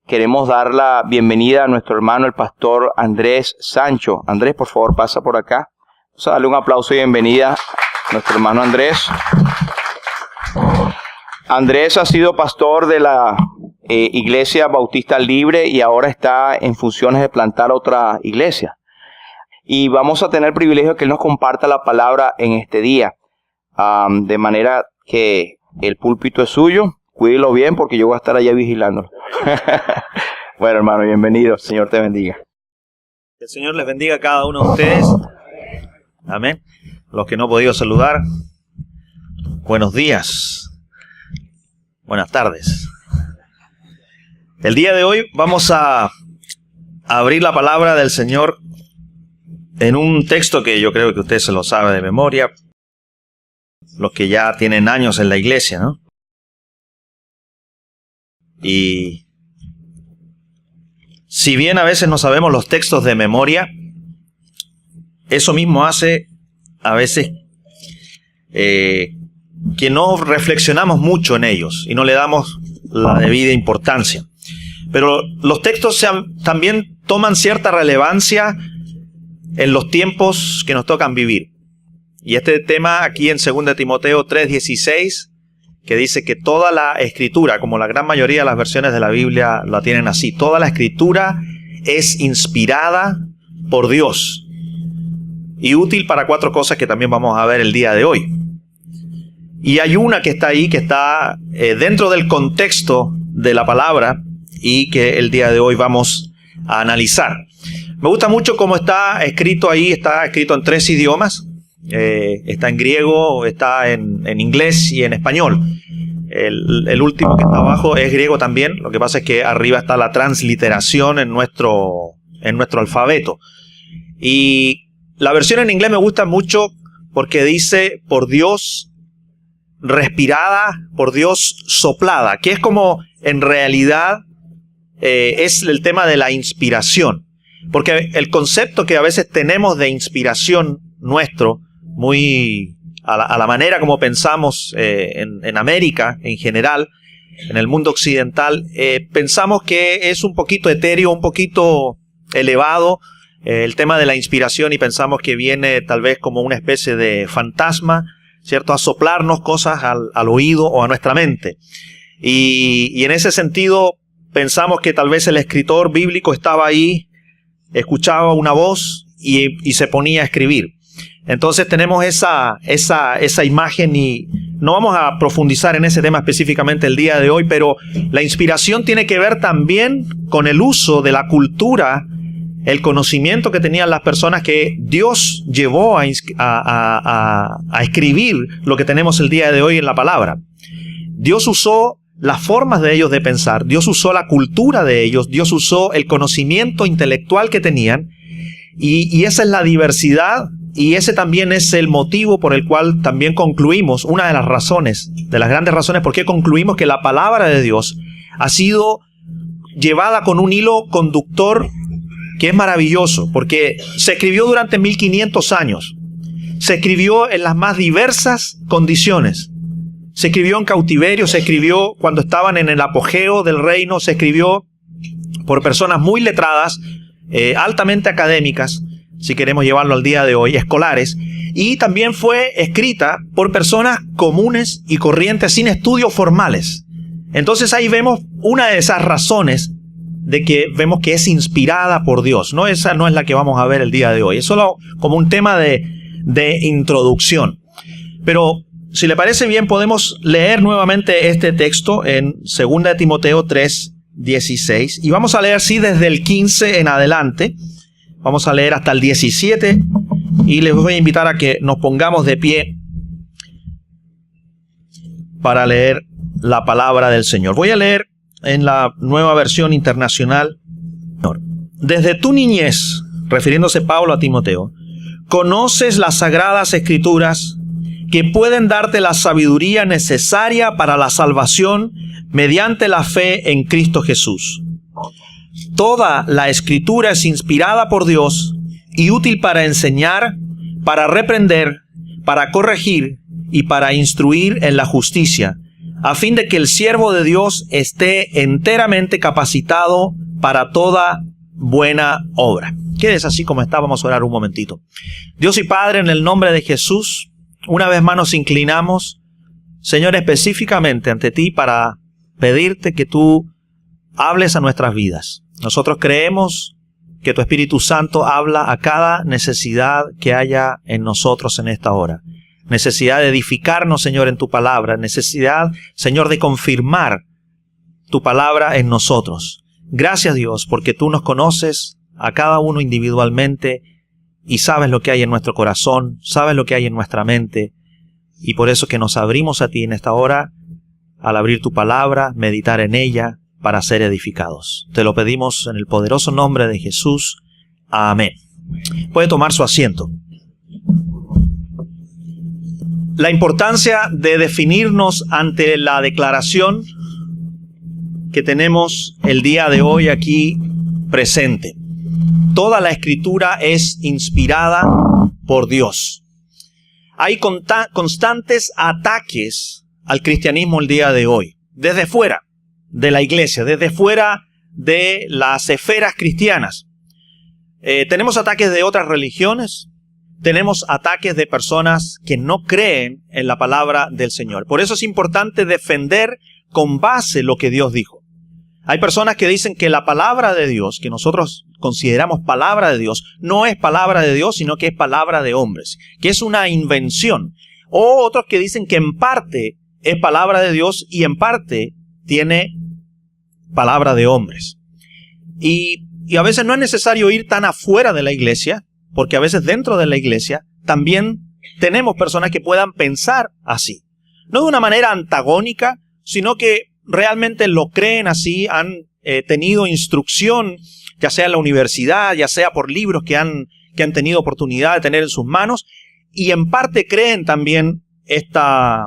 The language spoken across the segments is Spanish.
queremos dar la bienvenida a nuestro hermano, el pastor Andrés Sancho. Andrés, por favor, pasa por acá. Vamos a darle un aplauso y bienvenida a nuestro hermano Andrés. Andrés ha sido pastor de la Iglesia Bautista Libre y ahora está en funciones de plantar otra iglesia. Y vamos a tener el privilegio de que él nos comparta la palabra en este día. De manera que el púlpito es suyo. Cuídelo bien porque yo voy a estar allá vigilándolo. Bueno, hermano, bienvenido. Señor te bendiga. Que el Señor les bendiga a cada uno de ustedes. Amén. Los que no he podido saludar, buenos días. Buenas tardes. El día de hoy vamos a abrir la palabra del Señor en un texto que yo creo que usted se lo sabe de memoria. Los que ya tienen años en la iglesia, ¿no? Y si bien a veces no sabemos los textos de memoria, eso mismo hace a veces que no reflexionamos mucho en ellos y no le damos la debida importancia. Pero los textos también toman cierta relevancia en los tiempos que nos tocan vivir. Y este tema aquí en 2 Timoteo 3:16, que dice que toda la escritura, como la gran mayoría de las versiones de la Biblia la tienen así, toda la escritura es inspirada por Dios y útil para 4 cosas que también vamos a ver el día de hoy. Y hay una que está ahí, que está dentro del contexto de la palabra y que el día de hoy vamos a analizar. Me gusta mucho cómo está escrito ahí, está escrito en 3 idiomas. Está en griego, está en inglés y en español. El último que está abajo es griego también. Lo que pasa es que arriba está la transliteración en nuestro alfabeto. Y la versión en inglés me gusta mucho porque dice por Dios respirada, por Dios soplada, que es como en realidad es el tema de la inspiración. Porque el concepto que a veces tenemos de inspiración nuestro, muy a la manera como pensamos en América en general, en el mundo occidental, pensamos que es un poquito etéreo, un poquito elevado el tema de la inspiración, y pensamos que viene tal vez como una especie de fantasma, ¿cierto? A soplarnos cosas al oído o a nuestra mente. Y en ese sentido pensamos que tal vez el escritor bíblico estaba ahí, escuchaba una voz y se ponía a escribir. Entonces tenemos esa imagen, y no vamos a profundizar en ese tema específicamente el día de hoy, pero la inspiración tiene que ver también con el uso de la cultura, el conocimiento que tenían las personas que Dios llevó a escribir lo que tenemos el día de hoy en la palabra. Dios usó las formas de ellos de pensar, Dios usó la cultura de ellos, Dios usó el conocimiento intelectual que tenían, y esa es la diversidad. Y ese también es el motivo por el cual también concluimos, una de las razones, de las grandes razones por qué concluimos que la palabra de Dios ha sido llevada con un hilo conductor que es maravilloso, porque se escribió durante 1500 años, se escribió en las más diversas condiciones, se escribió en cautiverio, se escribió cuando estaban en el apogeo del reino, se escribió por personas muy letradas, altamente académicas, si queremos llevarlo al día de hoy, escolares, y también fue escrita por personas comunes y corrientes sin estudios formales. Entonces ahí vemos una de esas razones de que vemos que es inspirada por Dios. No, esa no es la que vamos a ver el día de hoy, es solo como un tema de introducción. Pero si le parece bien, podemos leer nuevamente este texto en 2 Timoteo 3:16, y vamos a leer así desde el 15 en adelante. Vamos a leer hasta el 17 y les voy a invitar a que nos pongamos de pie para leer la palabra del Señor. Voy a leer en la Nueva Versión Internacional. Desde tu niñez, refiriéndose Pablo a Timoteo, conoces las sagradas escrituras que pueden darte la sabiduría necesaria para la salvación mediante la fe en Cristo Jesús. Toda la escritura es inspirada por Dios y útil para enseñar, para reprender, para corregir y para instruir en la justicia, a fin de que el siervo de Dios esté enteramente capacitado para toda buena obra. Quédese así como está, vamos a orar un momentito. Dios y Padre, en el nombre de Jesús, una vez más nos inclinamos, Señor, específicamente ante ti para pedirte que tú hables a nuestras vidas. Nosotros creemos que tu Espíritu Santo habla a cada necesidad que haya en nosotros en esta hora. Necesidad de edificarnos, Señor, en tu palabra. Necesidad, Señor, de confirmar tu palabra en nosotros. Gracias, Dios, porque tú nos conoces a cada uno individualmente y sabes lo que hay en nuestro corazón, sabes lo que hay en nuestra mente, y por eso que nos abrimos a ti en esta hora, al abrir tu palabra, meditar en ella, para ser edificados. Te lo pedimos en el poderoso nombre de Jesús. Amén. Puede tomar su asiento. La importancia de definirnos ante la declaración que tenemos el día de hoy aquí presente. Toda la Escritura es inspirada por Dios. Hay constantes ataques al cristianismo el día de hoy, desde fuera de la iglesia, desde fuera de las esferas cristianas. Tenemos ataques de otras religiones, tenemos ataques de personas que no creen en la palabra del Señor. Por eso es importante defender con base lo que Dios dijo. Hay personas que dicen que la palabra de Dios, que nosotros consideramos palabra de Dios, no es palabra de Dios, sino que es palabra de hombres, que es una invención. O otros que dicen que en parte es palabra de Dios y en parte tiene palabra de hombres. Y a veces no es necesario ir tan afuera de la iglesia, porque a veces dentro de la iglesia también tenemos personas que puedan pensar así. No de una manera antagónica, sino que realmente lo creen así, han tenido instrucción, ya sea en la universidad, ya sea por libros que han tenido oportunidad de tener en sus manos, y en parte creen también esta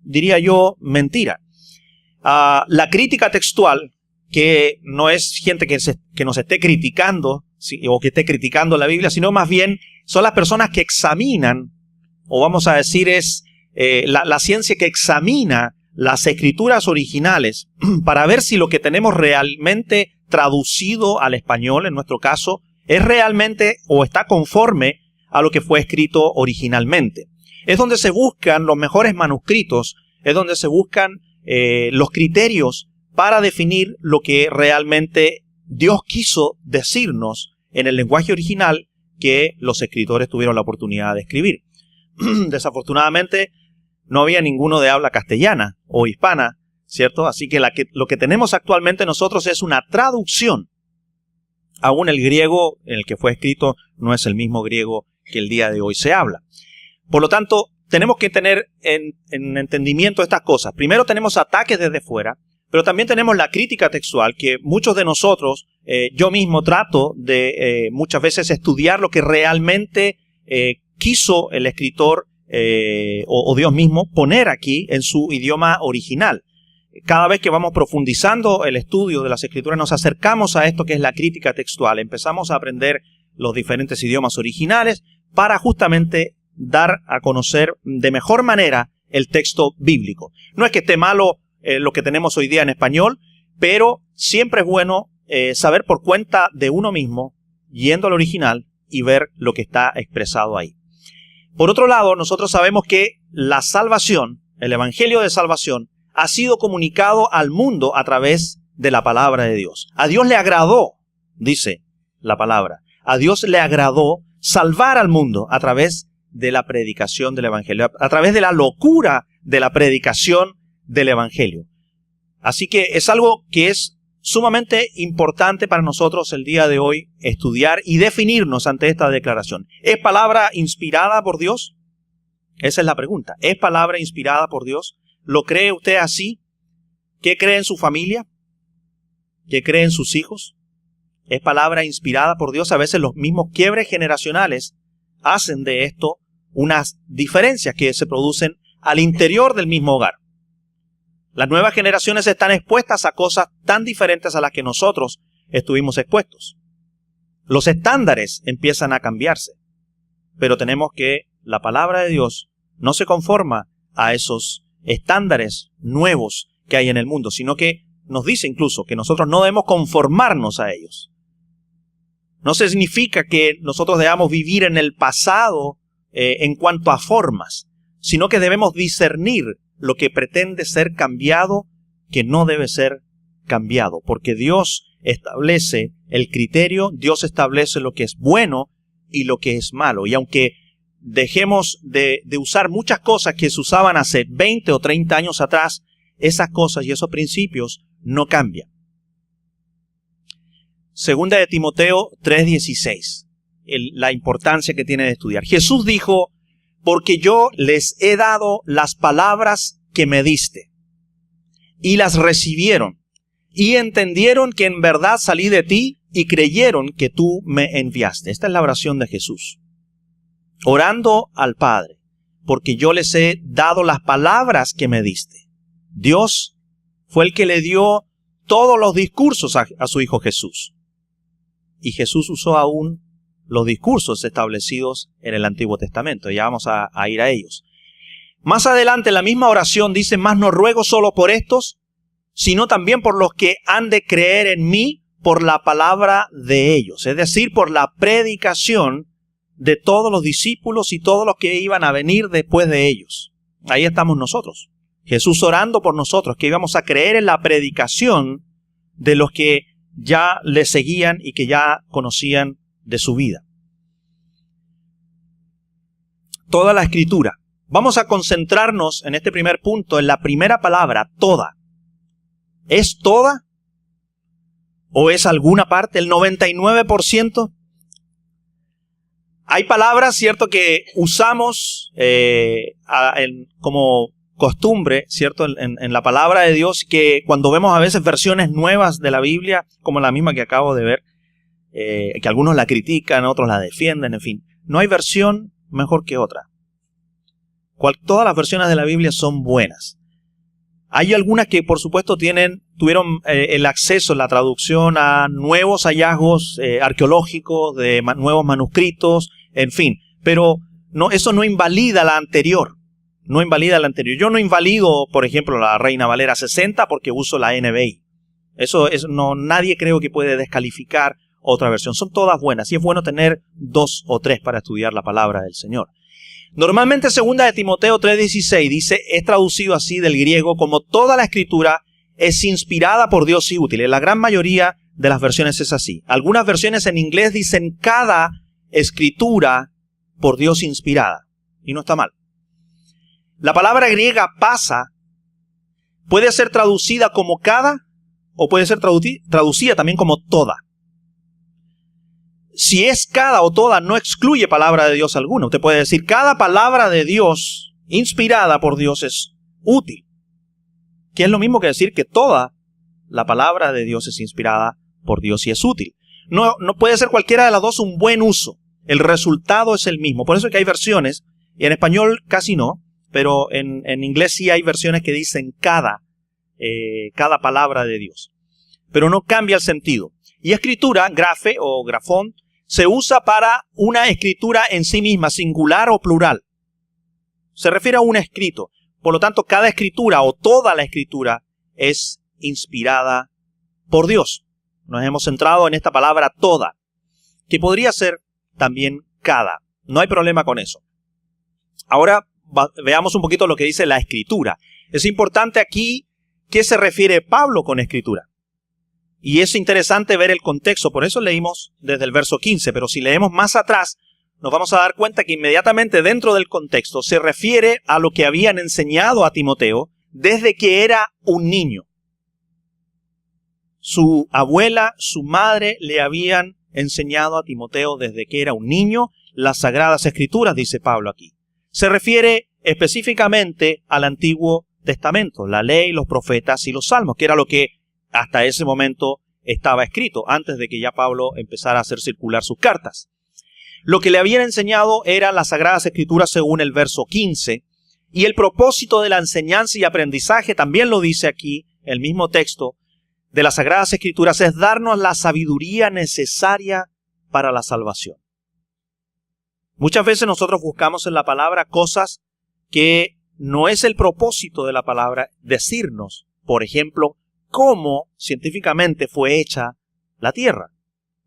diría yo, mentira. La crítica textual, que no es gente que nos esté criticando, o que esté criticando la Biblia, sino más bien son las personas que examinan, o vamos a decir es la ciencia que examina las escrituras originales para ver si lo que tenemos realmente traducido al español, en nuestro caso, es realmente o está conforme a lo que fue escrito originalmente. Es donde se buscan los mejores manuscritos, es donde se buscan los criterios para definir lo que realmente Dios quiso decirnos en el lenguaje original que los escritores tuvieron la oportunidad de escribir. Desafortunadamente, no había ninguno de habla castellana o hispana, ¿cierto? Así que lo que tenemos actualmente nosotros es una traducción. Aún el griego en el que fue escrito no es el mismo griego que el día de hoy se habla. Por lo tanto, tenemos que tener en entendimiento estas cosas. Primero tenemos ataques desde fuera, pero también tenemos la crítica textual, que muchos de nosotros, yo mismo trato de muchas veces estudiar lo que realmente quiso el escritor o Dios mismo poner aquí en su idioma original. Cada vez que vamos profundizando el estudio de las escrituras, nos acercamos a esto que es la crítica textual. Empezamos a aprender los diferentes idiomas originales para justamente dar a conocer de mejor manera el texto bíblico. No es que esté malo lo que tenemos hoy día en español, pero siempre es bueno saber por cuenta de uno mismo, yendo al original y ver lo que está expresado ahí. Por otro lado, nosotros sabemos que la salvación, el evangelio de salvación, ha sido comunicado al mundo a través de la palabra de Dios. A Dios le agradó, dice la palabra, a Dios le agradó salvar al mundo a través de la predicación del evangelio, a través de la locura de la predicación del evangelio. Así que es algo que es sumamente importante para nosotros el día de hoy estudiar y definirnos ante esta declaración. ¿Es palabra inspirada por Dios? Esa es la pregunta. ¿Es palabra inspirada por Dios? ¿Lo cree usted así? ¿Qué cree en su familia? ¿Qué cree en sus hijos? ¿Es palabra inspirada por Dios? A veces los mismos quiebres generacionales hacen de esto unas diferencias que se producen al interior del mismo hogar. Las nuevas generaciones están expuestas a cosas tan diferentes a las que nosotros estuvimos expuestos. Los estándares empiezan a cambiarse, pero tenemos que la palabra de Dios no se conforma a esos estándares nuevos que hay en el mundo, sino que nos dice incluso que nosotros no debemos conformarnos a ellos. No significa que nosotros debamos vivir en el pasado en cuanto a formas, sino que debemos discernir lo que pretende ser cambiado, que no debe ser cambiado, porque Dios establece el criterio, Dios establece lo que es bueno y lo que es malo. Y aunque dejemos de usar muchas cosas que se usaban hace 20 o 30 años atrás, esas cosas y esos principios no cambian. Segunda de Timoteo 3:16, la importancia que tiene de estudiar. Jesús dijo, porque yo les he dado las palabras que me diste, y las recibieron, y entendieron que en verdad salí de ti, y creyeron que tú me enviaste. Esta es la oración de Jesús, orando al Padre, porque yo les he dado las palabras que me diste. Dios fue el que le dio todos los discursos a su Hijo Jesús. Y Jesús usó aún los discursos establecidos en el Antiguo Testamento. Ya vamos a ir a ellos. Más adelante, la misma oración dice, mas no ruego solo por estos, sino también por los que han de creer en mí por la palabra de ellos. Es decir, por la predicación de todos los discípulos y todos los que iban a venir después de ellos. Ahí estamos nosotros. Jesús orando por nosotros, que íbamos a creer en la predicación de los que ya le seguían y que ya conocían de su vida. Toda la Escritura. Vamos a concentrarnos en este primer punto, en la primera palabra, toda. ¿Es toda? ¿O es alguna parte? ¿El 99%? Hay palabras, cierto, que usamos como costumbre, cierto, en la palabra de Dios, que cuando vemos a veces versiones nuevas de la Biblia, como la misma que acabo de ver, que algunos la critican, otros la defienden, en fin. No hay versión mejor que otra. Todas las versiones de la Biblia son buenas. Hay algunas que, por supuesto, tuvieron el acceso, la traducción a nuevos hallazgos arqueológicos, de nuevos manuscritos, en fin. Pero eso no invalida la anterior. No invalida la anterior. Yo no invalido, por ejemplo, la Reina Valera 60 porque uso la NBI. Nadie creo que puede descalificar otra versión. Son todas buenas y es bueno tener 2 o 3 para estudiar la palabra del Señor. Normalmente segunda de Timoteo 3:16 dice, es traducido así del griego como toda la Escritura es inspirada por Dios y útil. En la gran mayoría de las versiones es así. Algunas versiones en inglés dicen cada Escritura por Dios inspirada. Y no está mal. La palabra griega pasa puede ser traducida como cada o puede ser traducida también como toda. Si es cada o toda, no excluye palabra de Dios alguna. Usted puede decir, cada palabra de Dios inspirada por Dios es útil. Que es lo mismo que decir que toda la palabra de Dios es inspirada por Dios y es útil. No puede ser cualquiera de las dos un buen uso. El resultado es el mismo. Por eso es que hay versiones, y en español casi no, pero en inglés sí hay versiones que dicen cada palabra de Dios. Pero no cambia el sentido. Y escritura, grafe o grafón, se usa para una escritura en sí misma, singular o plural. Se refiere a un escrito. Por lo tanto, cada escritura o toda la escritura es inspirada por Dios. Nos hemos centrado en esta palabra toda, que podría ser también cada. No hay problema con eso. Ahora veamos un poquito lo que dice la escritura. Es importante aquí qué se refiere Pablo con escritura. Y es interesante ver el contexto, por eso leímos desde el verso 15, pero si leemos más atrás, nos vamos a dar cuenta que inmediatamente dentro del contexto se refiere a lo que habían enseñado a Timoteo desde que era un niño. Su abuela, su madre le habían enseñado a Timoteo desde que era un niño las Sagradas Escrituras, dice Pablo aquí. Se refiere específicamente al Antiguo Testamento, la ley, los profetas y los salmos, que era lo que hasta ese momento estaba escrito, antes de que ya Pablo empezara a hacer circular sus cartas. Lo que le habían enseñado eran las Sagradas Escrituras según el verso 15, y el propósito de la enseñanza y aprendizaje, también lo dice aquí el mismo texto, de las Sagradas Escrituras es darnos la sabiduría necesaria para la salvación. Muchas veces nosotros buscamos en la palabra cosas que no es el propósito de la palabra decirnos, por ejemplo, cómo científicamente fue hecha la tierra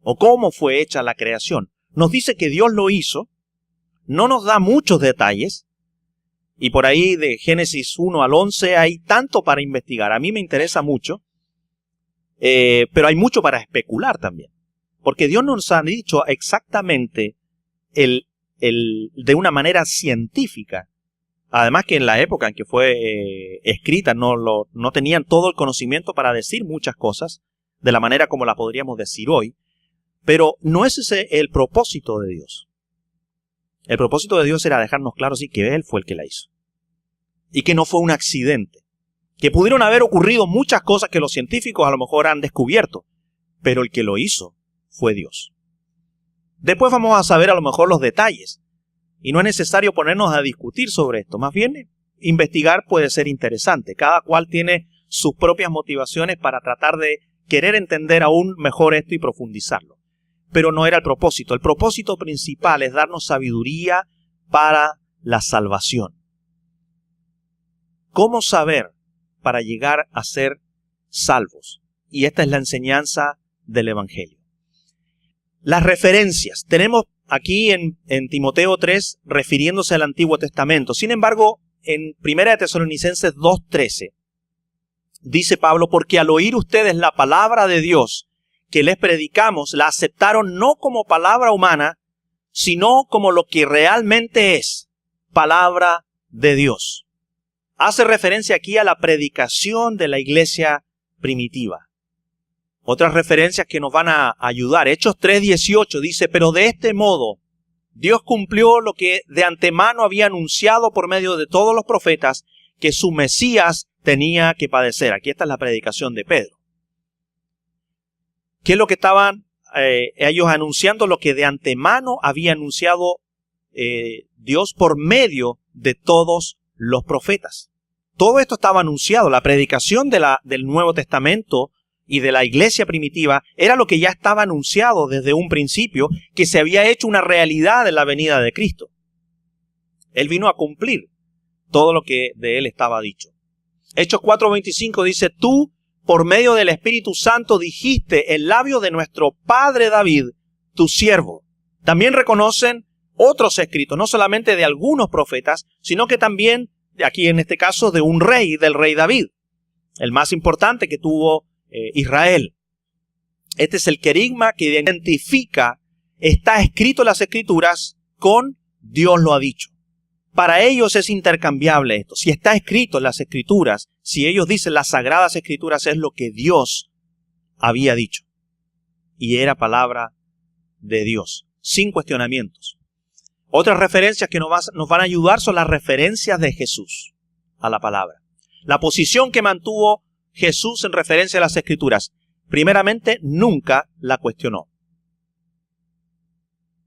o cómo fue hecha la creación. Nos dice que Dios lo hizo, no nos da muchos detalles, y por ahí de Génesis 1 al 11 hay tanto para investigar. A mí me interesa mucho, pero hay mucho para especular también, porque Dios nos ha dicho exactamente de una manera científica. Además que en la época en que fue escrita no tenían todo el conocimiento para decir muchas cosas de la manera como la podríamos decir hoy, pero no es ese el propósito de Dios. El propósito de Dios era dejarnos claro sí que Él fue el que la hizo y que no fue un accidente, que pudieron haber ocurrido muchas cosas que los científicos a lo mejor han descubierto, pero el que lo hizo fue Dios. Después vamos a saber a lo mejor los detalles. Y no es necesario ponernos a discutir sobre esto. Más bien, investigar puede ser interesante. Cada cual tiene sus propias motivaciones para tratar de querer entender aún mejor esto y profundizarlo. Pero no era el propósito. El propósito principal es darnos sabiduría para la salvación. ¿Cómo saber para llegar a ser salvos? Y esta es la enseñanza del Evangelio. Las referencias. Tenemos aquí en Timoteo 3 refiriéndose al Antiguo Testamento. Sin embargo, en 1 Tesalonicenses 2:13 dice Pablo, porque al oír ustedes la palabra de Dios que les predicamos, la aceptaron no como palabra humana, sino como lo que realmente es, palabra de Dios. Hace referencia aquí a la predicación de la iglesia primitiva. Otras referencias que nos van a ayudar. Hechos 3:18 dice, pero de este modo Dios cumplió lo que de antemano había anunciado por medio de todos los profetas, que su Mesías tenía que padecer. Aquí está la predicación de Pedro. ¿Qué es lo que estaban ellos anunciando? Lo que de antemano había anunciado Dios por medio de todos los profetas. Todo esto estaba anunciado. La predicación del Nuevo Testamento y de la iglesia primitiva era lo que ya estaba anunciado desde un principio, que se había hecho una realidad en la venida de Cristo. Él vino a cumplir todo lo que de él estaba dicho. Hechos 4:25 dice, tú por medio del Espíritu Santo dijiste en labio de nuestro padre David, tu siervo. También reconocen otros escritos, no solamente de algunos profetas, sino que también, aquí en este caso, de un rey, del rey David, el más importante que tuvo Israel. Este es el querigma que identifica, está escrito en las Escrituras con Dios lo ha dicho. Para ellos es intercambiable esto. Si está escrito en las Escrituras, si ellos dicen las Sagradas Escrituras es lo que Dios había dicho. Y era palabra de Dios, sin cuestionamientos. Otras referencias que nos van a ayudar son las referencias de Jesús a la palabra. La posición que mantuvo Jesús en referencia a las Escrituras, primeramente, nunca la cuestionó.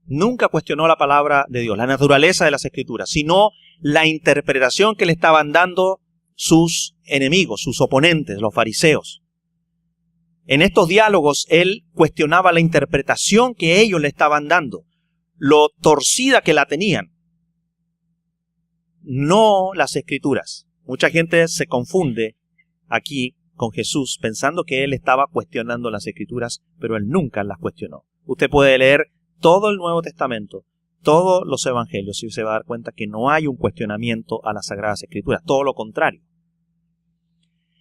Nunca cuestionó la palabra de Dios, la naturaleza de las Escrituras, sino la interpretación que le estaban dando sus enemigos, sus oponentes, los fariseos. En estos diálogos, él cuestionaba la interpretación que ellos le estaban dando, lo torcida que la tenían, no las Escrituras. Mucha gente se confunde aquí con Jesús pensando que él estaba cuestionando las Escrituras, pero él nunca las cuestionó. Usted puede leer todo el Nuevo Testamento, todos los Evangelios, y se va a dar cuenta que no hay un cuestionamiento a las Sagradas Escrituras, todo lo contrario.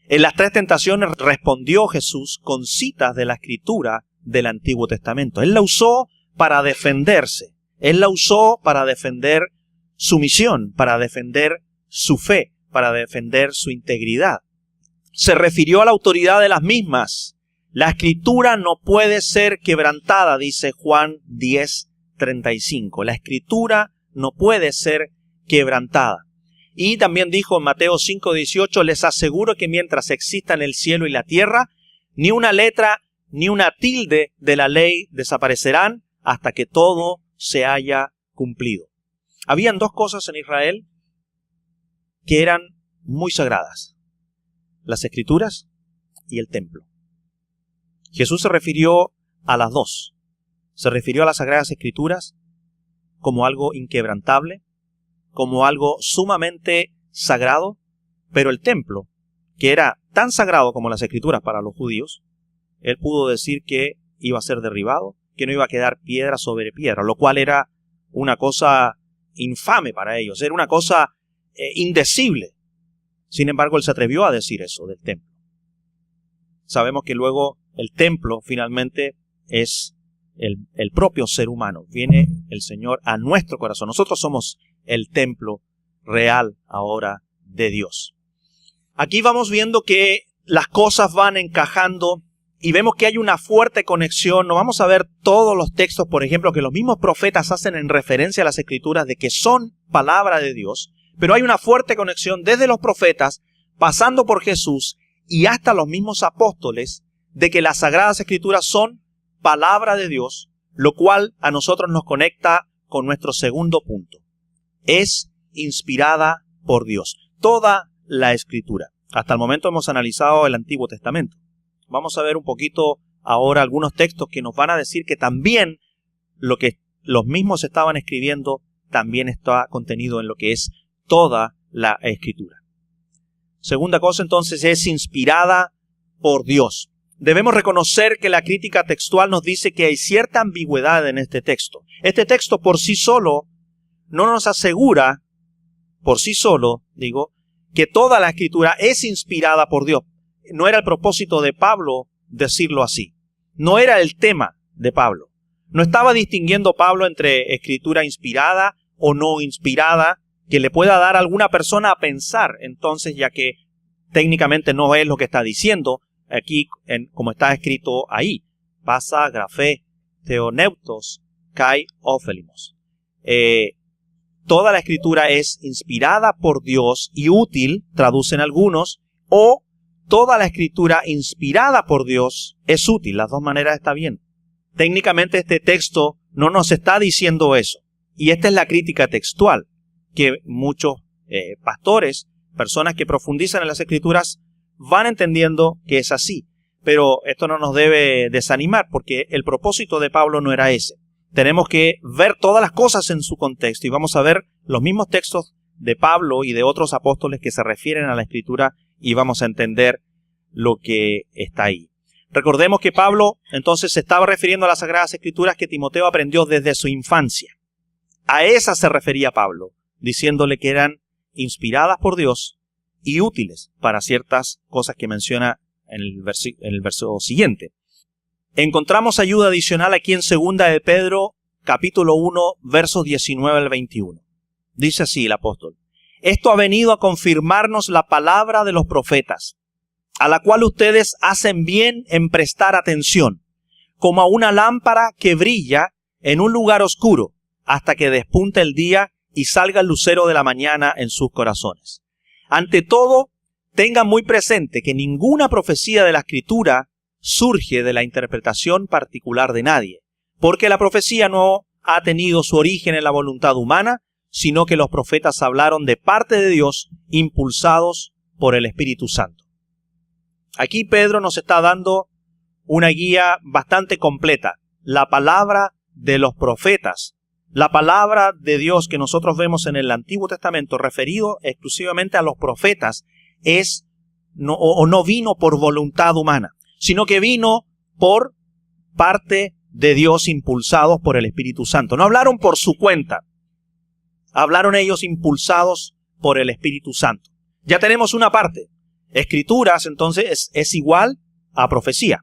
En las 3 tentaciones respondió Jesús con citas de la Escritura del Antiguo Testamento. Él la usó para defenderse, él la usó para defender su misión, para defender su fe, para defender su integridad. Se refirió a la autoridad de las mismas. La Escritura no puede ser quebrantada, dice Juan 10:35. La Escritura no puede ser quebrantada. Y también dijo en Mateo 5:18, les aseguro que mientras existan el cielo y la tierra, ni una letra ni una tilde de la ley desaparecerán hasta que todo se haya cumplido. Habían 2 cosas en Israel que eran muy sagradas: las Escrituras y el templo. Jesús se refirió a las 2. Se refirió a las Sagradas Escrituras como algo inquebrantable, como algo sumamente sagrado, pero el templo, que era tan sagrado como las escrituras para los judíos, él pudo decir que iba a ser derribado, que no iba a quedar piedra sobre piedra, lo cual era una cosa infame para ellos, era una cosa indecible. Sin embargo, él se atrevió a decir eso del templo. Sabemos que luego el templo finalmente es el propio ser humano. Viene el Señor a nuestro corazón. Nosotros somos el templo real ahora de Dios. Aquí vamos viendo que las cosas van encajando y vemos que hay una fuerte conexión. No vamos a ver todos los textos, por ejemplo, que los mismos profetas hacen en referencia a las Escrituras de que son palabra de Dios, pero hay una fuerte conexión desde los profetas, pasando por Jesús y hasta los mismos apóstoles, de que las Sagradas Escrituras son palabra de Dios, lo cual a nosotros nos conecta con nuestro segundo punto. Es inspirada por Dios. Toda la Escritura. Hasta el momento hemos analizado el Antiguo Testamento. Vamos a ver un poquito ahora algunos textos que nos van a decir que también lo que los mismos estaban escribiendo también está contenido en lo que es toda la Escritura. Segunda cosa, entonces, es inspirada por Dios. Debemos reconocer que la crítica textual nos dice que hay cierta ambigüedad en este texto. Este texto por sí solo no nos asegura, que toda la Escritura es inspirada por Dios. No era el propósito de Pablo decirlo así. No era el tema de Pablo. No estaba distinguiendo Pablo entre escritura inspirada o no inspirada, que le pueda dar a alguna persona a pensar, entonces, ya que técnicamente no es lo que está diciendo aquí, como está escrito ahí. Pasa, grafé, theoneutos, kai, ófelimos. Toda la Escritura es inspirada por Dios y útil, traducen algunos, o toda la Escritura inspirada por Dios es útil. Las dos maneras está bien. Técnicamente este texto no nos está diciendo eso. Y esta es la crítica textual, que muchos pastores, personas que profundizan en las Escrituras, van entendiendo que es así. Pero esto no nos debe desanimar, porque el propósito de Pablo no era ese. Tenemos que ver todas las cosas en su contexto y vamos a ver los mismos textos de Pablo y de otros apóstoles que se refieren a la Escritura y vamos a entender lo que está ahí. Recordemos que Pablo entonces se estaba refiriendo a las Sagradas Escrituras que Timoteo aprendió desde su infancia. A esas se refería Pablo, diciéndole que eran inspiradas por Dios y útiles para ciertas cosas que menciona en el verso siguiente. Encontramos ayuda adicional aquí en 2 de Pedro, capítulo 1, versos 19 al 21. Dice así el apóstol: esto ha venido a confirmarnos la palabra de los profetas, a la cual ustedes hacen bien en prestar atención, como a una lámpara que brilla en un lugar oscuro, hasta que despunte el día y salga el lucero de la mañana en sus corazones. Ante todo, tengan muy presente que ninguna profecía de la Escritura surge de la interpretación particular de nadie, porque la profecía no ha tenido su origen en la voluntad humana, sino que los profetas hablaron de parte de Dios, impulsados por el Espíritu Santo. Aquí Pedro nos está dando una guía bastante completa. La palabra de los profetas, la palabra de Dios que nosotros vemos en el Antiguo Testamento referido exclusivamente a los profetas, no vino por voluntad humana, sino que vino por parte de Dios, impulsados por el Espíritu Santo. No hablaron por su cuenta, hablaron ellos impulsados por el Espíritu Santo. Ya tenemos una parte. Escrituras, entonces, es igual a profecía.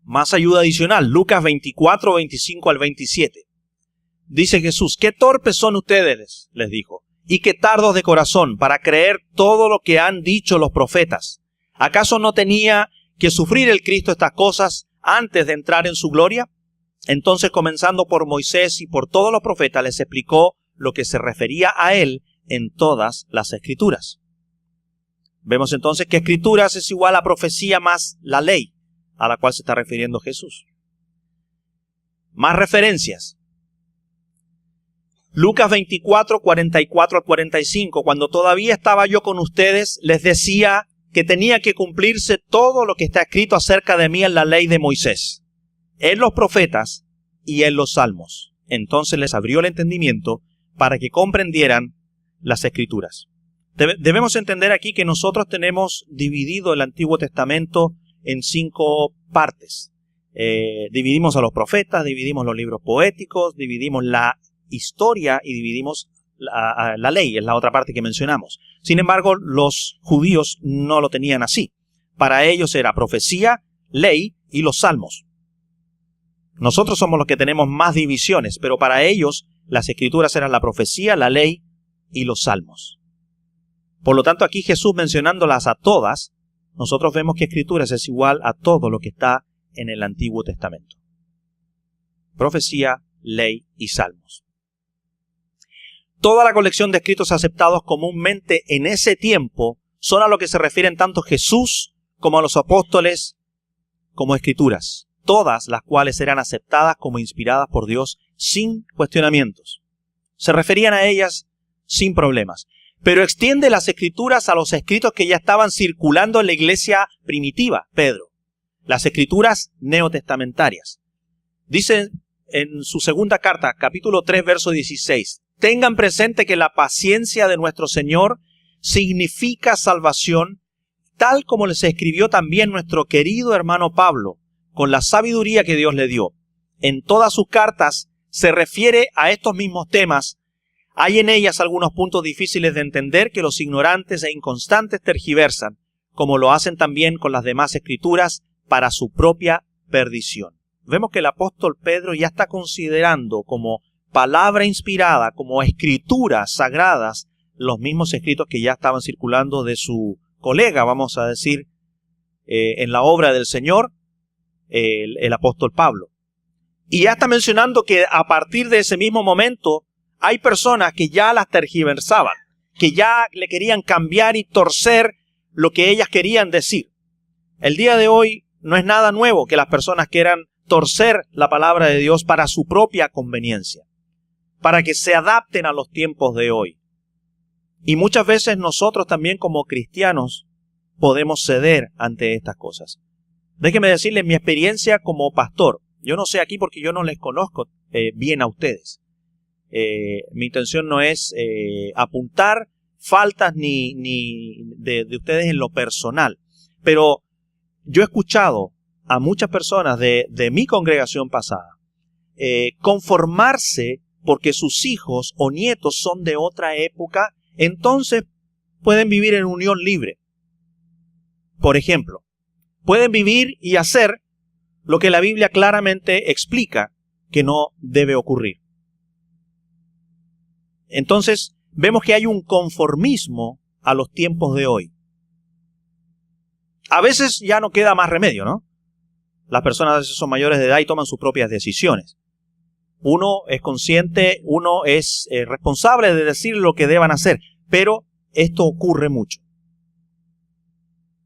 Más ayuda adicional, Lucas 24, 25 al 27. Dice Jesús: qué torpes son ustedes, les dijo, y qué tardos de corazón para creer todo lo que han dicho los profetas. ¿Acaso no tenía que sufrir el Cristo estas cosas antes de entrar en su gloria? Entonces, comenzando por Moisés y por todos los profetas, les explicó lo que se refería a él en todas las Escrituras. Vemos entonces que Escrituras es igual a profecía más la ley, a la cual se está refiriendo Jesús. Más referencias. Lucas 24, 44 al 45. Cuando todavía estaba yo con ustedes, les decía que tenía que cumplirse todo lo que está escrito acerca de mí en la ley de Moisés, en los profetas y en los salmos. Entonces les abrió el entendimiento para que comprendieran las Escrituras. Debemos entender aquí que nosotros tenemos dividido el Antiguo Testamento en 5 partes. Dividimos a los profetas, dividimos los libros poéticos, dividimos la historia y dividimos la ley, es la otra parte que mencionamos. Sin embargo, los judíos no lo tenían así. Para ellos era profecía, ley y los salmos. Nosotros somos los que tenemos más divisiones, pero para ellos las escrituras eran la profecía, la ley y los salmos. Por lo tanto, aquí Jesús mencionándolas a todas, nosotros vemos que escrituras es igual a todo lo que está en el Antiguo Testamento. Profecía, ley y salmos. Toda la colección de escritos aceptados comúnmente en ese tiempo son a lo que se refieren tanto Jesús como a los apóstoles como escrituras, todas las cuales eran aceptadas como inspiradas por Dios sin cuestionamientos. Se referían a ellas sin problemas. Pero extiende las escrituras a los escritos que ya estaban circulando en la iglesia primitiva, Pedro. Las escrituras neotestamentarias. Dice en su segunda carta, capítulo 3, verso 16, tengan presente que la paciencia de nuestro Señor significa salvación, tal como les escribió también nuestro querido hermano Pablo, con la sabiduría que Dios le dio. En todas sus cartas se refiere a estos mismos temas. Hay en ellas algunos puntos difíciles de entender que los ignorantes e inconstantes tergiversan, como lo hacen también con las demás escrituras, para su propia perdición. Vemos que el apóstol Pedro ya está considerando como palabra inspirada, como escrituras sagradas, los mismos escritos que ya estaban circulando de su colega, vamos a decir, en la obra del Señor, el apóstol Pablo. Y ya está mencionando que a partir de ese mismo momento hay personas que ya las tergiversaban, que ya le querían cambiar y torcer lo que ellas querían decir. El día de hoy no es nada nuevo que las personas quieran torcer la palabra de Dios para su propia conveniencia, para que se adapten a los tiempos de hoy. Y muchas veces nosotros también como cristianos podemos ceder ante estas cosas. Déjenme decirles mi experiencia como pastor. Yo no sé aquí porque yo no les conozco bien a ustedes. Mi intención no es apuntar faltas ni de ustedes en lo personal. Pero yo he escuchado a muchas personas de mi congregación pasada conformarse porque sus hijos o nietos son de otra época, entonces pueden vivir en unión libre. Por ejemplo, pueden vivir y hacer lo que la Biblia claramente explica que no debe ocurrir. Entonces, vemos que hay un conformismo a los tiempos de hoy. A veces ya no queda más remedio, ¿no? Las personas a veces son mayores de edad y toman sus propias decisiones. Uno es consciente, uno es responsable de decir lo que deban hacer, pero esto ocurre mucho.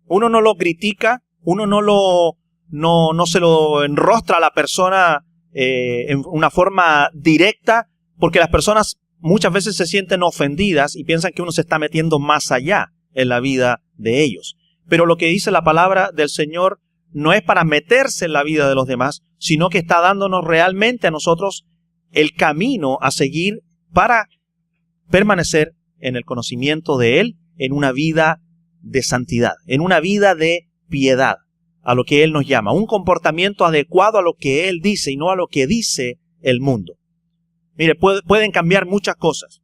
Uno no lo critica, uno no se lo enrostra a la persona en una forma directa, porque las personas muchas veces se sienten ofendidas y piensan que uno se está metiendo más allá en la vida de ellos. Pero lo que dice la palabra del Señor no es para meterse en la vida de los demás, sino que está dándonos realmente a nosotros el camino a seguir para permanecer en el conocimiento de Él, en una vida de santidad, en una vida de piedad, a lo que Él nos llama, un comportamiento adecuado a lo que Él dice y no a lo que dice el mundo. Mire, pueden cambiar muchas cosas.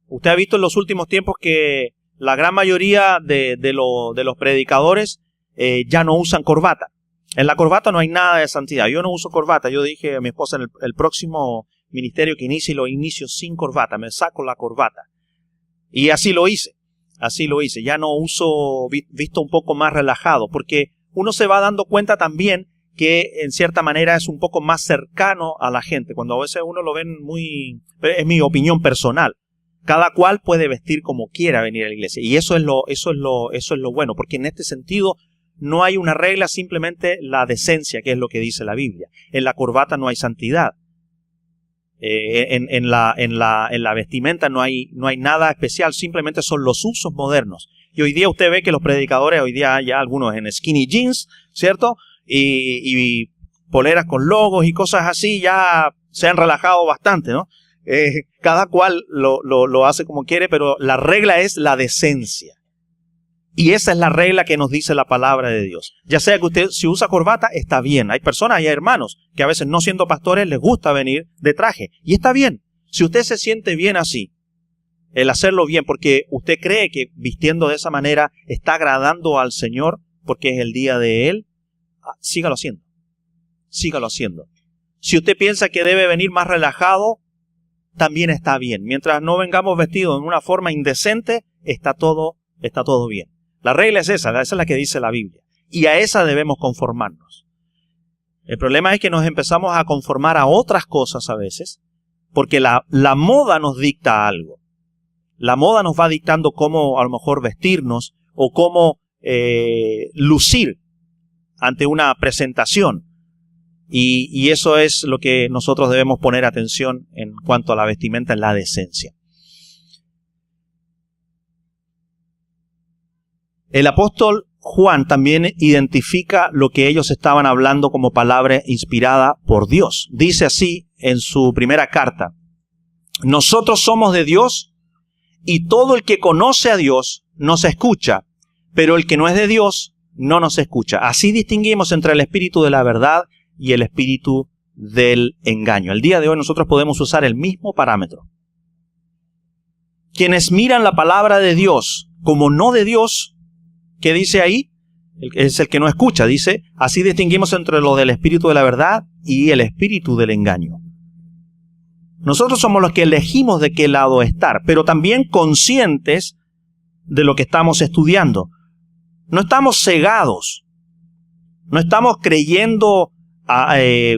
Usted ha visto en los últimos tiempos que la gran mayoría de los predicadores ya no usan corbata. En la corbata no hay nada de santidad. Yo no uso corbata. Yo dije a mi esposa en el próximo ministerio que inicie, lo inicio sin corbata. Me saco la corbata. Y así lo hice. Así lo hice. Ya no uso visto un poco más relajado, porque uno se va dando cuenta también que en cierta manera es un poco más cercano a la gente. Cuando a veces uno lo ven muy... Es mi opinión personal. Cada cual puede vestir como quiera venir a la iglesia. Y eso es lo bueno, porque en este sentido no hay una regla, simplemente la decencia, que es lo que dice la Biblia. En la corbata no hay santidad. En la vestimenta no hay nada especial, simplemente son los usos modernos. Y hoy día usted ve que los predicadores, hoy día ya algunos en skinny jeans, ¿cierto? Y poleras con logos y cosas así, ya se han relajado bastante, ¿no? Cada cual lo hace como quiere, pero la regla es la decencia. Y esa es la regla que nos dice la palabra de Dios. Ya sea que usted si usa corbata, está bien. Hay personas y hay hermanos que a veces no siendo pastores les gusta venir de traje. Y está bien. Si usted se siente bien así, el hacerlo bien porque usted cree que vistiendo de esa manera está agradando al Señor porque es el día de Él, sígalo haciendo. Sígalo haciendo. Si usted piensa que debe venir más relajado, también está bien. Mientras no vengamos vestidos en una forma indecente, está todo bien. La regla es esa es la que dice la Biblia. Y a esa debemos conformarnos. El problema es que nos empezamos a conformar a otras cosas a veces, porque la moda nos dicta algo. La moda nos va dictando cómo a lo mejor vestirnos o cómo lucir ante una presentación. Y eso es lo que nosotros debemos poner atención en cuanto a la vestimenta, en la decencia. El apóstol Juan también identifica lo que ellos estaban hablando como palabra inspirada por Dios. Dice así en su primera carta: nosotros somos de Dios y todo el que conoce a Dios nos escucha, pero el que no es de Dios no nos escucha. Así distinguimos entre el espíritu de la verdad y el espíritu del engaño. El día de hoy nosotros podemos usar el mismo parámetro. Quienes miran la palabra de Dios como no de Dios, ¿qué dice ahí? Es el que no escucha. Dice, así distinguimos entre lo del espíritu de la verdad y el espíritu del engaño. Nosotros somos los que elegimos de qué lado estar, pero también conscientes de lo que estamos estudiando. No estamos cegados. No estamos creyendo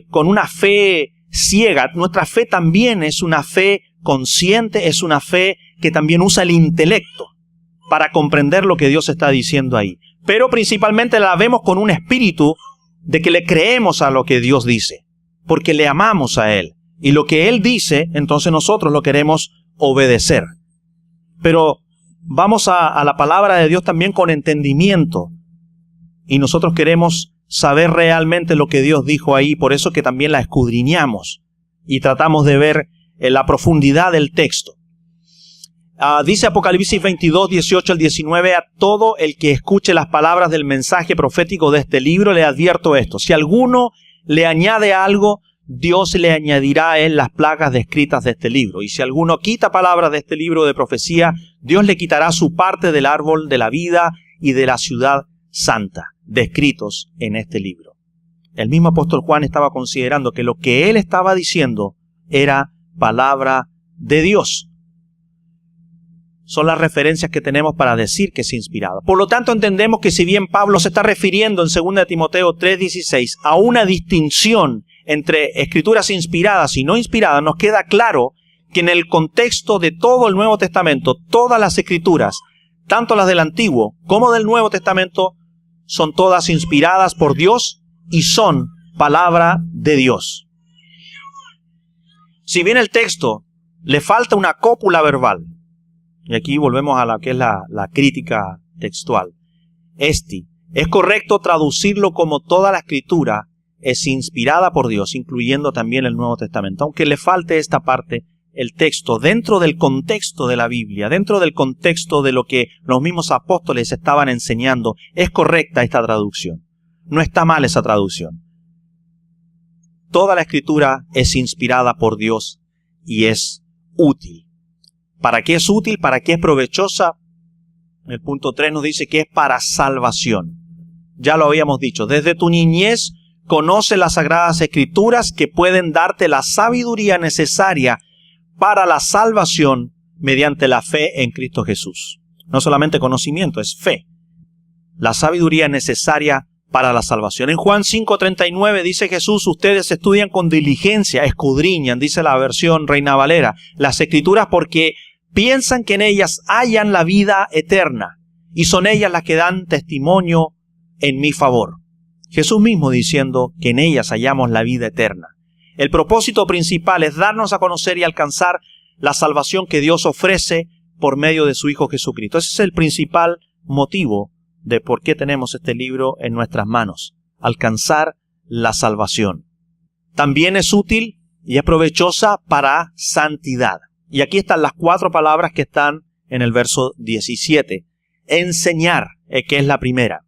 con una fe ciega. Nuestra fe también es una fe consciente, es una fe que también usa el intelecto para comprender lo que Dios está diciendo ahí. Pero principalmente la vemos con un espíritu de que le creemos a lo que Dios dice, porque le amamos a Él. Y lo que Él dice, entonces nosotros lo queremos obedecer. Pero vamos a la palabra de Dios también con entendimiento. Y nosotros queremos saber realmente lo que Dios dijo ahí, por eso que también la escudriñamos y tratamos de ver la profundidad del texto. Dice Apocalipsis 22, 18 al 19, a todo el que escuche las palabras del mensaje profético de este libro le advierto esto: si alguno le añade algo, Dios le añadirá a él las plagas descritas de este libro. Y si alguno quita palabras de este libro de profecía, Dios le quitará su parte del árbol de la vida y de la ciudad santa, descritos en este libro. El mismo apóstol Juan estaba considerando que lo que él estaba diciendo era palabra de Dios. Son las referencias que tenemos para decir que es inspirada. Por lo tanto, entendemos que si bien Pablo se está refiriendo en 2 Timoteo 3:16 a una distinción entre escrituras inspiradas y no inspiradas, nos queda claro que en el contexto de todo el Nuevo Testamento, todas las escrituras, tanto las del Antiguo como del Nuevo Testamento, son todas inspiradas por Dios y son palabra de Dios. Si bien el texto le falta una cópula verbal, y aquí volvemos a la que es la crítica textual, es correcto traducirlo como toda la escritura es inspirada por Dios, incluyendo también el Nuevo Testamento, aunque le falte esta parte, el texto, dentro del contexto de la Biblia, dentro del contexto de lo que los mismos apóstoles estaban enseñando, es correcta esta traducción. No está mal esa traducción. Toda la escritura es inspirada por Dios y es útil. ¿Para qué es útil? ¿Para qué es provechosa? El punto 3 nos dice que es para salvación. Ya lo habíamos dicho, desde tu niñez conoce las sagradas escrituras que pueden darte la sabiduría necesaria para la salvación mediante la fe en Cristo Jesús. No solamente conocimiento, es fe. La sabiduría necesaria para la salvación. En Juan 5:39 dice Jesús, ustedes estudian con diligencia, escudriñan, dice la versión Reina Valera, las escrituras porque piensan que en ellas hallan la vida eterna y son ellas las que dan testimonio en mi favor. Jesús mismo diciendo que en ellas hallamos la vida eterna. El propósito principal es darnos a conocer y alcanzar la salvación que Dios ofrece por medio de su Hijo Jesucristo. Ese es el principal motivo de por qué tenemos este libro en nuestras manos. Alcanzar la salvación. También es útil y es provechosa para santidad. Y aquí están las 4 palabras que están en el verso 17. Enseñar, que es la primera.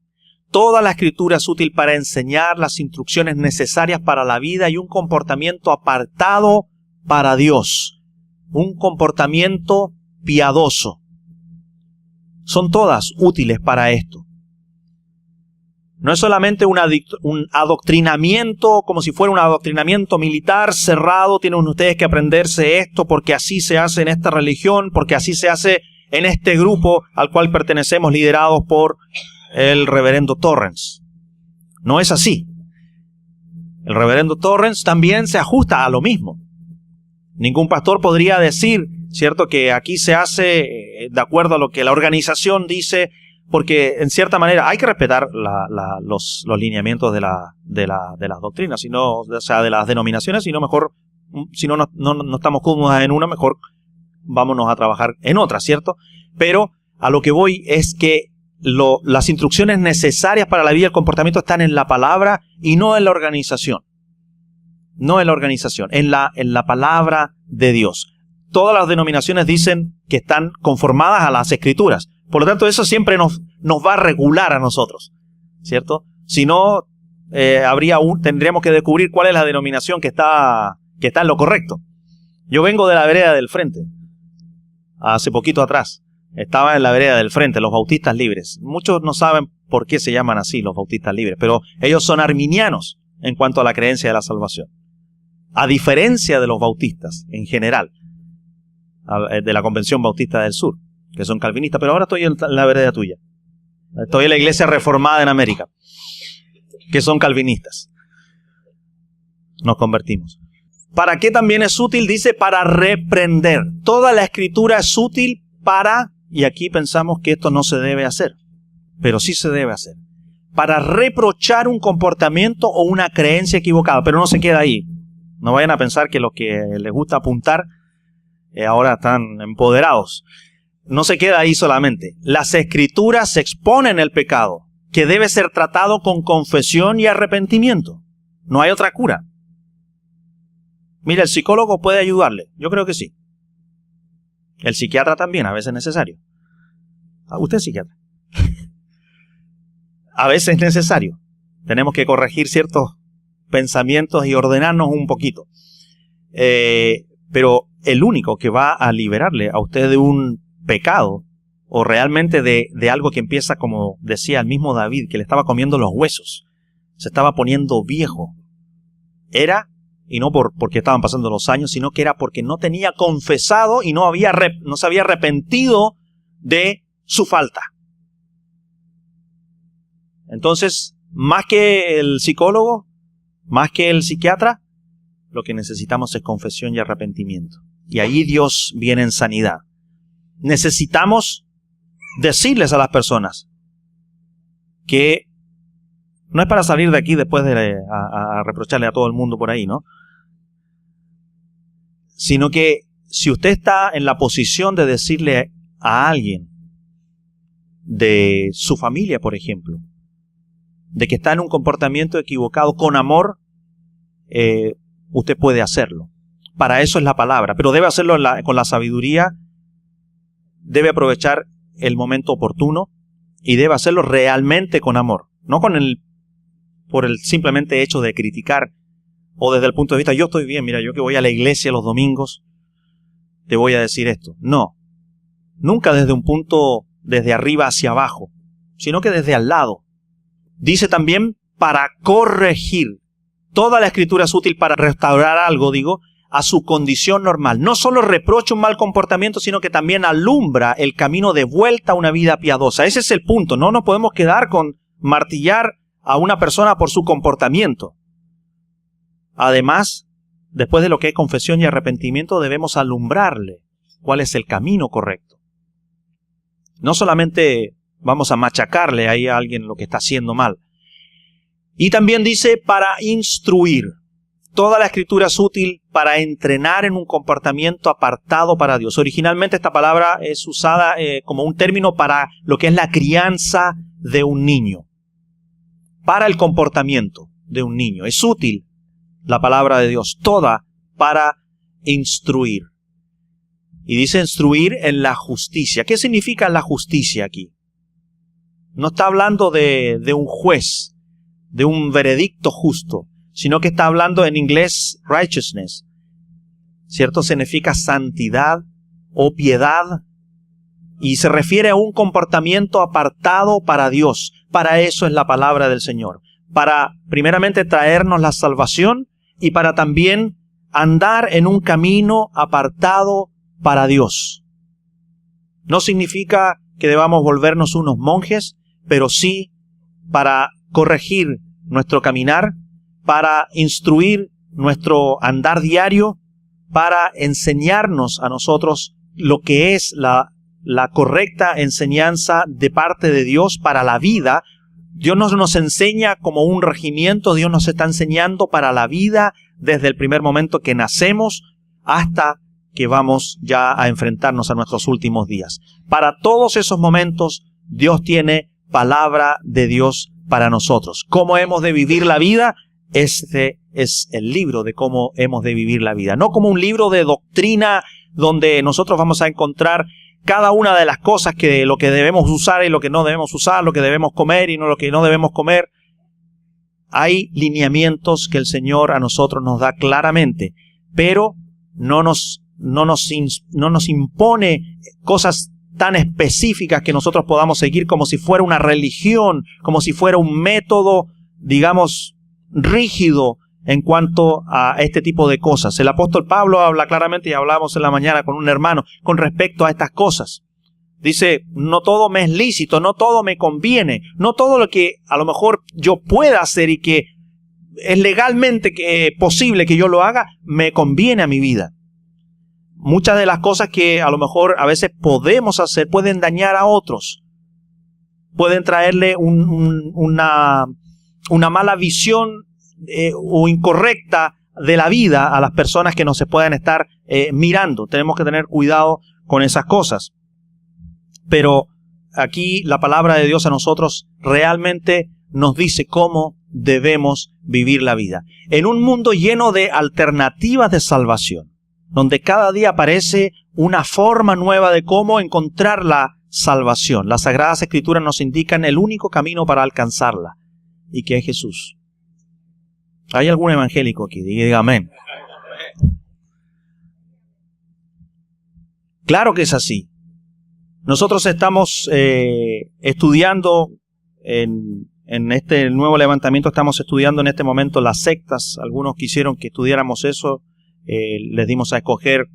Toda la Escritura es útil para enseñar las instrucciones necesarias para la vida y un comportamiento apartado para Dios. Un comportamiento piadoso. Son todas útiles para esto. No es solamente un adoctrinamiento, como si fuera un adoctrinamiento militar cerrado. Tienen ustedes que aprenderse esto porque así se hace en esta religión, porque así se hace en este grupo al cual pertenecemos, liderados por el reverendo Torrance. No es así. El reverendo Torrance también se ajusta a lo mismo. Ningún pastor podría decir, ¿cierto?, que aquí se hace de acuerdo a lo que la organización dice, porque en cierta manera hay que respetar los lineamientos de las doctrinas, sino, o sea, de las denominaciones, sino mejor, si no estamos cómodos en una, mejor vámonos a trabajar en otra, ¿cierto? Pero a lo que voy es que las instrucciones necesarias para la vida y el comportamiento están en la palabra y no en la organización. No en la organización, en la palabra de Dios. Todas las denominaciones dicen que están conformadas a las Escrituras. Por lo tanto, eso siempre nos va a regular a nosotros, ¿cierto? Si no, tendríamos que descubrir cuál es la denominación que está en lo correcto. Yo vengo de la vereda del frente. Hace poquito atrás estaba en la vereda del frente, los Bautistas Libres. Muchos no saben por qué se llaman así los Bautistas Libres, pero ellos son arminianos en cuanto a la creencia de la salvación. A diferencia de los bautistas en general, de la Convención Bautista del Sur, que son calvinistas, pero ahora estoy en la vereda tuya. Estoy en la Iglesia Reformada en América, que son calvinistas. Nos convertimos. ¿Para qué también es útil? Dice, para reprender. Toda la Escritura es útil para, y aquí pensamos que esto no se debe hacer, pero sí se debe hacer, para reprochar un comportamiento o una creencia equivocada, pero no se queda ahí. No vayan a pensar que los que les gusta apuntar ahora están empoderados. No se queda ahí solamente. Las Escrituras exponen el pecado, que debe ser tratado con confesión y arrepentimiento. No hay otra cura. Mira, el psicólogo puede ayudarle. Yo creo que sí. El psiquiatra también, a veces es necesario. Usted es psiquiatra. A veces es necesario. Tenemos que corregir ciertos pensamientos y ordenarnos un poquito. Pero el único que va a liberarle a usted de un pecado, o realmente de algo que empieza, como decía el mismo David, que le estaba comiendo los huesos, se estaba poniendo viejo, era, y no porque estaban pasando los años, sino que era porque no tenía confesado y no se había arrepentido de su falta. Entonces, más que el psicólogo, más que el psiquiatra, lo que necesitamos es confesión y arrepentimiento. Y ahí Dios viene en sanidad. Necesitamos decirles a las personas que no es para salir de aquí después de a reprocharle a todo el mundo por ahí, ¿no? Sino que si usted está en la posición de decirle a alguien de su familia, por ejemplo, de que está en un comportamiento equivocado con amor, usted puede hacerlo. Para eso es la palabra, pero debe hacerlo con la sabiduría, debe aprovechar el momento oportuno y debe hacerlo realmente con amor, no por el simplemente hecho de criticar o desde el punto de vista, yo estoy bien, mira, yo que voy a la iglesia los domingos, te voy a decir esto. No, nunca desde un punto, desde arriba hacia abajo, sino que desde al lado. Dice también para corregir. Toda la Escritura es útil para restaurar algo, a su condición normal. No solo reprocha un mal comportamiento, sino que también alumbra el camino de vuelta a una vida piadosa. Ese es el punto. No nos podemos quedar con martillar a una persona por su comportamiento. Además, después de lo que es confesión y arrepentimiento, debemos alumbrarle cuál es el camino correcto. No solamente vamos a machacarle ahí a alguien lo que está haciendo mal. Y también dice para instruir. Toda la Escritura es útil para entrenar en un comportamiento apartado para Dios. Originalmente esta palabra es usada como un término para lo que es la crianza de un niño. Para el comportamiento de un niño. Es útil la palabra de Dios, toda para instruir. Y dice instruir en la justicia. ¿Qué significa la justicia aquí? No está hablando de un juez, de un veredicto justo, sino que está hablando en inglés righteousness. ¿Cierto? Significa santidad o piedad. Y se refiere a un comportamiento apartado para Dios. Para eso es la palabra del Señor. Para primeramente traernos la salvación y para también andar en un camino apartado para Dios. No significa que debamos volvernos unos monjes, pero sí para corregir nuestro caminar, para instruir nuestro andar diario, para enseñarnos a nosotros lo que es la correcta enseñanza de parte de Dios para la vida. Dios no nos enseña como un regimiento, Dios nos está enseñando para la vida desde el primer momento que nacemos hasta que vamos ya a enfrentarnos a nuestros últimos días. Para todos esos momentos, Dios tiene palabra de Dios para nosotros. ¿Cómo hemos de vivir la vida? Este es el libro de cómo hemos de vivir la vida. No como un libro de doctrina donde nosotros vamos a encontrar cada una de las cosas que lo que debemos usar y lo que no debemos usar, lo que debemos comer y no lo que no debemos comer. Hay lineamientos que el Señor a nosotros nos da claramente, pero no nos impone cosas tan específicas que nosotros podamos seguir como si fuera una religión, como si fuera un método, digamos, rígido en cuanto a este tipo de cosas. El apóstol Pablo habla claramente, y hablamos en la mañana con un hermano, con respecto a estas cosas. Dice, no todo me es lícito, no todo me conviene, no todo lo que a lo mejor yo pueda hacer y que es legalmente posible que yo lo haga, me conviene a mi vida. Muchas de las cosas que a lo mejor a veces podemos hacer pueden dañar a otros. Pueden traerle una mala visión o incorrecta de la vida a las personas que nos se puedan estar mirando. Tenemos que tener cuidado con esas cosas. Pero aquí la palabra de Dios a nosotros realmente nos dice cómo debemos vivir la vida. En un mundo lleno de alternativas de salvación, donde cada día aparece una forma nueva de cómo encontrar la salvación. Las Sagradas Escrituras nos indican el único camino para alcanzarla, y que es Jesús. ¿Hay algún evangélico aquí? Diga amén. Claro que es así. Nosotros estamos estudiando en este nuevo levantamiento, estamos estudiando en este momento las sectas. Algunos quisieron que estudiáramos eso. Les dimos a escoger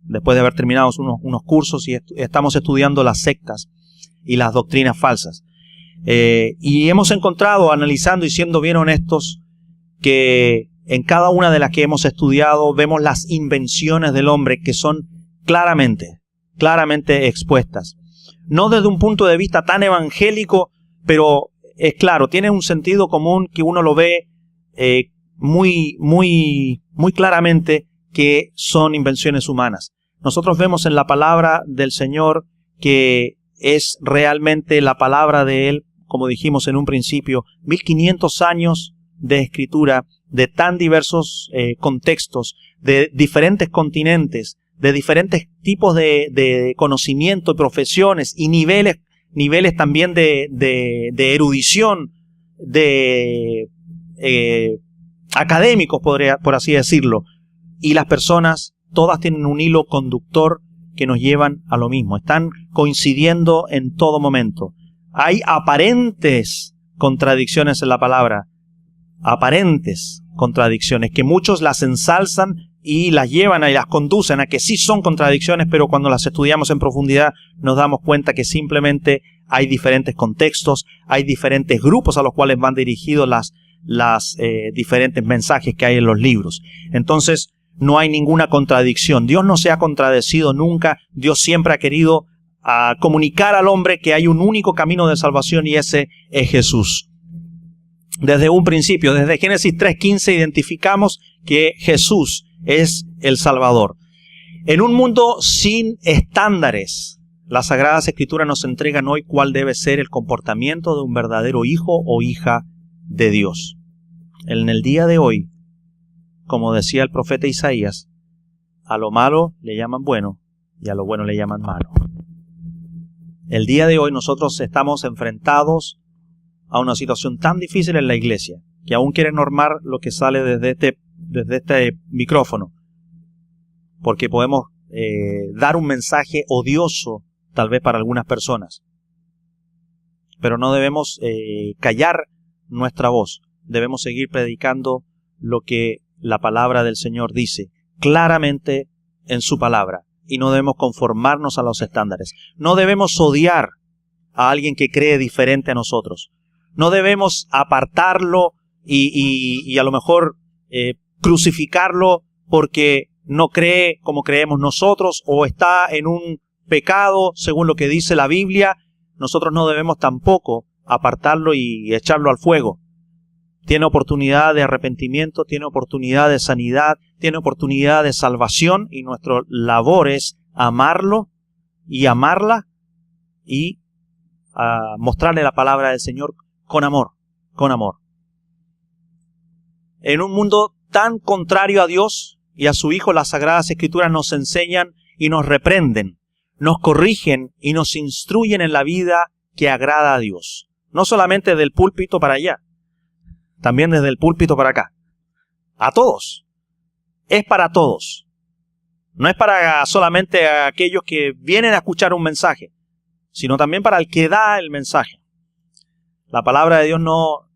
después de haber terminado unos cursos y estamos estudiando las sectas y las doctrinas falsas. Y hemos encontrado, analizando y siendo bien honestos, que en cada una de las que hemos estudiado vemos las invenciones del hombre que son claramente expuestas. No desde un punto de vista tan evangélico, pero es claro, tiene un sentido común que uno lo ve muy claramente que son invenciones humanas. Nosotros vemos en la palabra del Señor que es realmente la palabra de Él, como dijimos en un principio, 1500 años de escritura, de tan diversos contextos, de diferentes continentes, de diferentes tipos de conocimiento, profesiones y niveles también de erudición, de académicos, por así decirlo. Y las personas, todas tienen un hilo conductor que nos llevan a lo mismo. Están coincidiendo en todo momento. Hay aparentes contradicciones en la palabra. Aparentes contradicciones que muchos las ensalzan y las llevan y las conducen a que sí son contradicciones, pero cuando las estudiamos en profundidad nos damos cuenta que simplemente hay diferentes contextos, hay diferentes grupos a los cuales van dirigidos las diferentes mensajes que hay en los libros. Entonces no hay ninguna contradicción. Dios no se ha contradecido nunca. Dios siempre ha querido comunicar al hombre que hay un único camino de salvación y ese es Jesús. Desde un principio, desde Génesis 3:15 identificamos que Jesús es el Salvador. En un mundo sin estándares, las Sagradas Escrituras nos entregan hoy cuál debe ser el comportamiento de un verdadero hijo o hija de Dios. En el día de hoy, como decía el profeta Isaías, A lo malo le llaman bueno y a lo bueno le llaman malo. El día de hoy nosotros estamos enfrentados a una situación tan difícil en la iglesia que aún quieren normar lo que sale desde este micrófono, porque podemos dar un mensaje odioso tal vez para algunas personas. Pero no debemos callar nuestra voz. Debemos seguir predicando lo que la palabra del Señor dice claramente en su palabra. Y no debemos conformarnos a los estándares. No debemos odiar a alguien que cree diferente a nosotros. No debemos apartarlo y a lo mejor crucificarlo porque no cree como creemos nosotros o está en un pecado según lo que dice la Biblia. Nosotros no debemos tampoco apartarlo y echarlo al fuego. Tiene oportunidad de arrepentimiento, tiene oportunidad de sanidad, tiene oportunidad de salvación y nuestra labor es amarlo y amarla y mostrarle la palabra del Señor con amor, con amor. En un mundo tan contrario a Dios y a su Hijo, las Sagradas Escrituras nos enseñan y nos reprenden, nos corrigen y nos instruyen en la vida que agrada a Dios. No solamente del púlpito para allá, también desde el púlpito para acá. A todos. Es para todos. No es para solamente aquellos que vienen a escuchar un mensaje, sino también para el que da el mensaje. La palabra de Dios no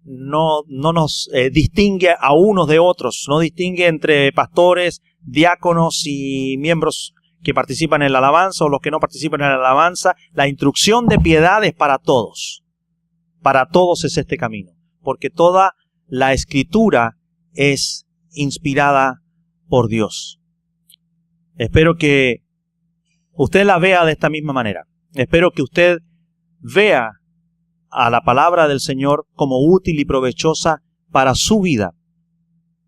nos distingue a unos de otros, no distingue entre pastores, diáconos y miembros que participan en la alabanza o los que no participan en la alabanza. La instrucción de piedad es para todos. Para todos es este camino, porque toda la Escritura es inspirada por Dios. Espero que usted la vea de esta misma manera. Espero que usted vea a la palabra del Señor como útil y provechosa para su vida.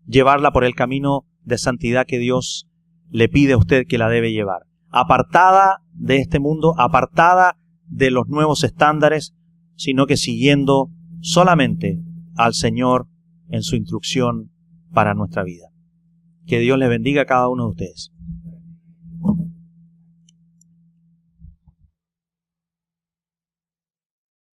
Llevarla por el camino de santidad que Dios le pide a usted que la debe llevar. Apartada de este mundo, apartada de los nuevos estándares, sino que siguiendo solamente al Señor en su instrucción para nuestra vida. Que Dios les bendiga a cada uno de ustedes.